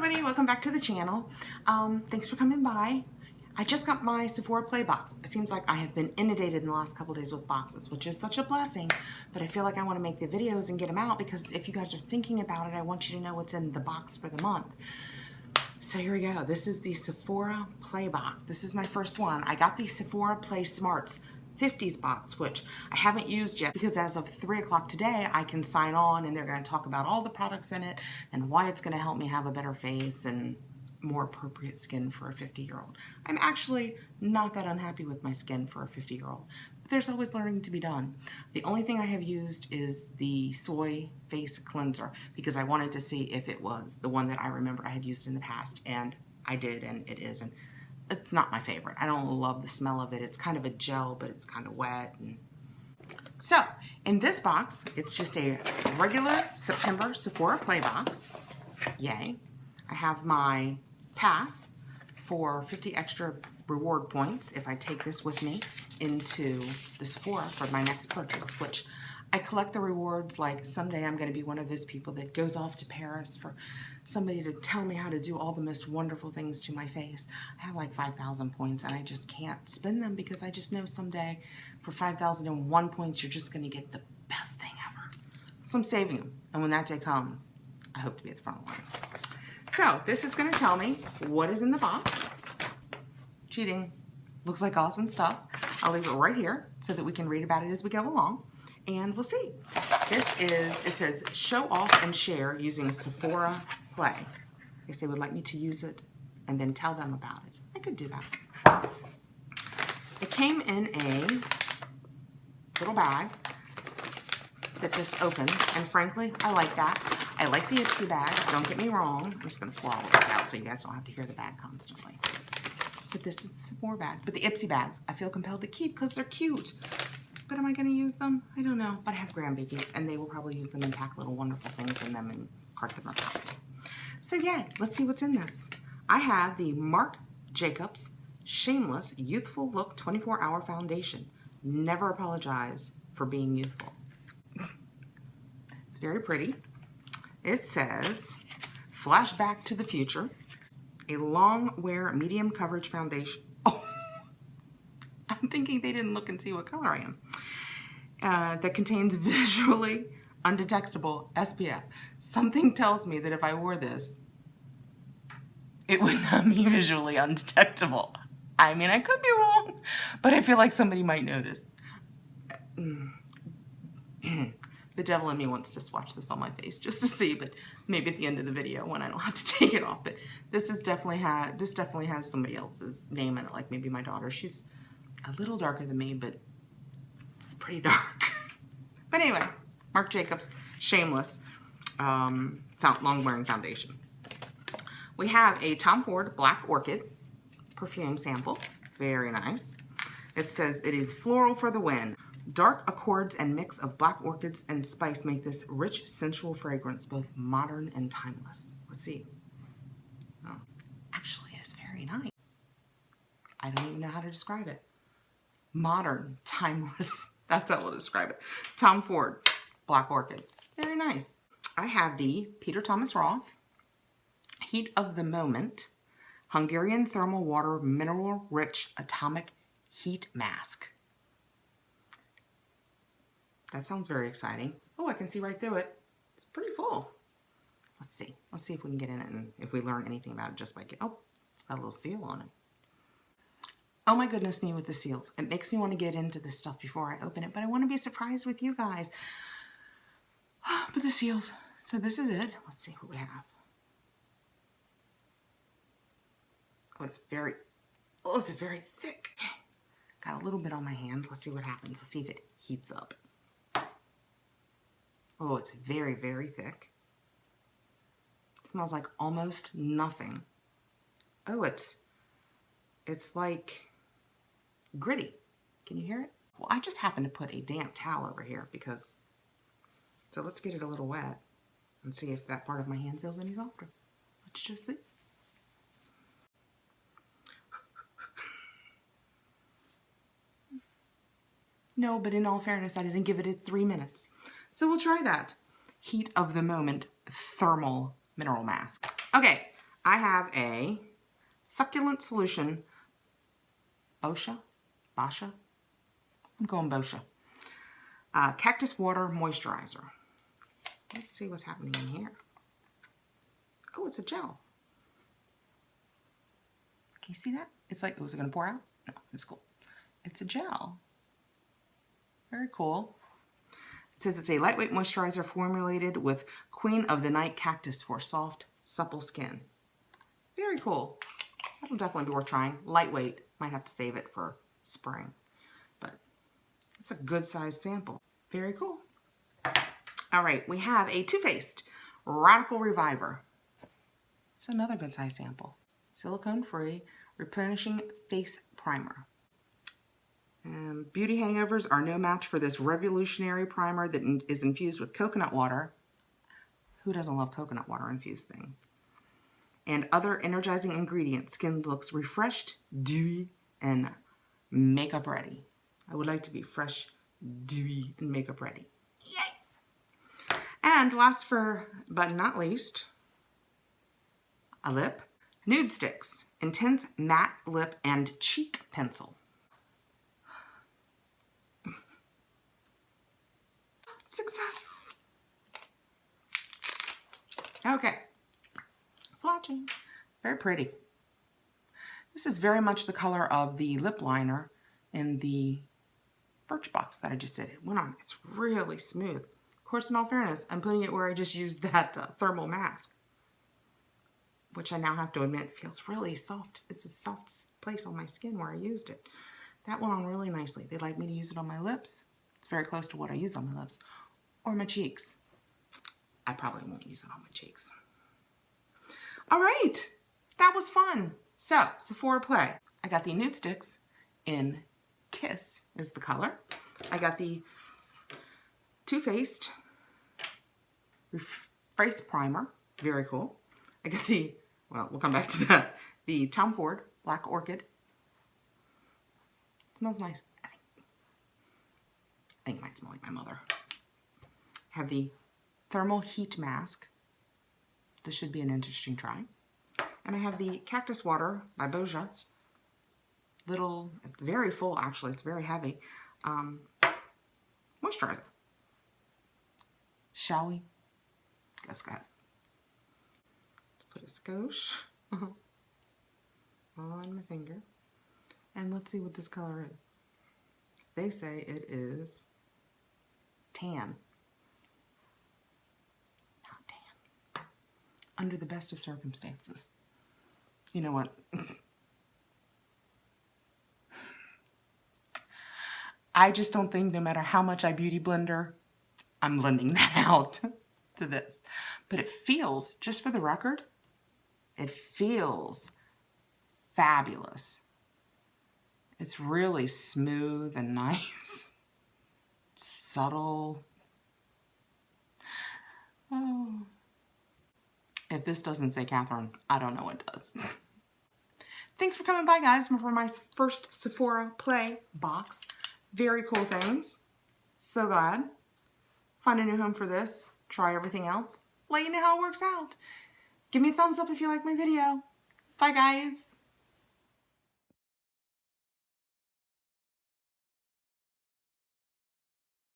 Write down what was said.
everybody, welcome back to the channel. Thanks for coming by. I just got my Sephora Play box. It seems like I have been inundated in the last couple days with boxes, which is such a blessing, but I feel like I want to make the videos and get them out because if you guys are thinking about it, I want you to know what's in the box for the month. So here we go. This is the Sephora Play box. This is my first one. I got the Sephora Play Smarts 50s box, which I haven't used yet because as of 3 o'clock today, I can sign on and they're going to talk about all the products in it and why it's going to help me have a better face and more appropriate skin for a 50-year-old. I'm actually not that unhappy with my skin for a 50-year-old, but there's always learning to be done. The only thing I have used is the soy face cleanser because I wanted to see if it was the one that I remember I had used in the past, and I did, and it is. And it's not my favorite. I don't love the smell of it. It's kind of a gel, but it's kind of wet. And so, in this box, it's just a regular September Sephora Play box. Yay. I have my pass for 50 extra reward points if I take this with me into the Sephora for my next purchase, which I collect the rewards like someday I'm going to be one of those people that goes off to Paris for somebody to tell me how to do all the most wonderful things to my face. I have like 5,000 points and I just can't spend them because I just know someday for 5,001 points you're just going to get the best thing ever. So I'm saving them, and when that day comes, I hope to be at the front line. So this is going to tell me what is in the box. Cheating. Looks like awesome stuff. I'll leave it right here so that we can read about it as we go along. And we'll see. This is, it says, show off and share using Sephora Play. I guess they would like me to use it and then tell them about it. I could do that. It came in a little bag that just opens, and frankly, I like that. I like the Ipsy bags, don't get me wrong. I'm just going to pour all of this out so you guys don't have to hear the bag constantly. But this is the Sephora bag. But the Ipsy bags, I feel compelled to keep because they're cute. But am I going to use them? I don't know. But I have grandbabies, and they will probably use them and pack little wonderful things in them and cart them around. So yeah, let's see what's in this. I have the Marc Jacobs Shameless Youthful Look 24-Hour Foundation. Never apologize for being youthful. It's very pretty. It says, Flashback to the Future, a long wear medium coverage foundation. Oh, I'm thinking they didn't look and see what color I am. That contains visually undetectable SPF. Something tells me that if I wore this, it would not be visually undetectable. I mean, I could be wrong, but I feel like somebody might notice. The devil in me wants to swatch this on my face just to see, but maybe at the end of the video when I don't have to take it off. But this is definitely has somebody else's name in it, like maybe my daughter. She's a little darker than me, but it's pretty dark. But anyway, Marc Jacobs Shameless long wearing foundation. We have a Tom Ford Black Orchid perfume sample. Very nice. It says it is floral for the win. Dark accords and mix of black orchids and spice make this rich, sensual fragrance both modern and timeless. Let's see. Oh, actually, it is very nice. I don't even know how to describe it. Modern, timeless. That's how we'll describe it. Tom Ford Black Orchid. Very nice. I have the Peter Thomas Roth Heat of the Moment Hungarian Thermal Water Mineral Rich Atomic Heat Mask. That sounds very exciting. Oh, I can see right through it. It's pretty full. Let's see. Let's see if we can get in it and if we learn anything about it just by oh, it's got a little seal on it. Oh my goodness me with the seals. It makes me want to get into this stuff before I open it, but I want to be surprised with you guys. But the seals. So this is it. Let's see what we have. Oh, it's very thick. Got a little bit on my hand. Let's see what happens. Let's see if it heats up. Oh, it's very, very thick. It smells like almost nothing. Oh, it's like gritty. Can you hear it? Well, I just happened to put a damp towel over here because, so let's get it a little wet and see if that part of my hand feels any softer. Let's just see. No, but in all fairness, I didn't give it its 3 minutes. So we'll try that. Heat of the Moment Thermal Mineral Mask. Okay, I have a Succulent Solution Boscia. I'm going Boscia. Cactus Water Moisturizer. Let's see what's happening in here. Oh, it's a gel. Can you see that? It's like, was it going to pour out? No, it's cool. It's a gel. Very cool. It says it's a lightweight moisturizer formulated with Queen of the Night Cactus for soft, supple skin. Very cool. That'll definitely be worth trying. Lightweight. Might have to save it for spring. But it's a good size sample. Very cool. All right, we have a Too Faced Radical Reviver. It's another good size sample. Silicone-free Replenishing Face Primer. Beauty hangovers are no match for this revolutionary primer that is infused with coconut water. Who doesn't love coconut water infused things? And other energizing ingredients. Skin looks refreshed, dewy, and makeup ready. I would like to be fresh, dewy, and makeup ready. Yay! And last but not least, a lip. Nudestix Intense Matte Lip and Cheek Pencil. Success! Okay, swatching. Very pretty. This is very much the color of the lip liner in the Birchbox that I just did. It went on. It's really smooth. Of course, in all fairness, I'm putting it where I just used that thermal mask, which I now have to admit feels really soft. It's a soft place on my skin where I used it. That went on really nicely. They'd like me to use it on my lips. It's very close to what I use on my lips. Or my cheeks. I probably won't use it on my cheeks. All right, that was fun. So, Sephora Play. I got the Nudestix in Kiss is the color. I got the Too Faced Face Primer. Very cool. I got the, well, we'll come back to that. The Tom Ford Black Orchid. It smells nice. I think it might smell like my mother. I have the Thermal Heat Mask. This should be an interesting try. And I have the Cactus Water by Boscia. Little, very full actually. It's very heavy. Moisturizer. Shall we? Let's go ahead. Put a skosh on my finger. And let's see what this color is. They say it is tan. Not tan. Under the best of circumstances. You know what? I just don't think no matter how much I beauty blender, I'm blending that out to this. But it feels, just for the record, it feels fabulous. It's really smooth and nice. Subtle. Oh. If this doesn't say Catherine, I don't know what does. Thanks for coming by, guys, for my first Sephora Play box. Very cool things. So glad. Find a new home for this. Try everything else. Let you know how it works out. Give me a thumbs up if you like my video. Bye, guys.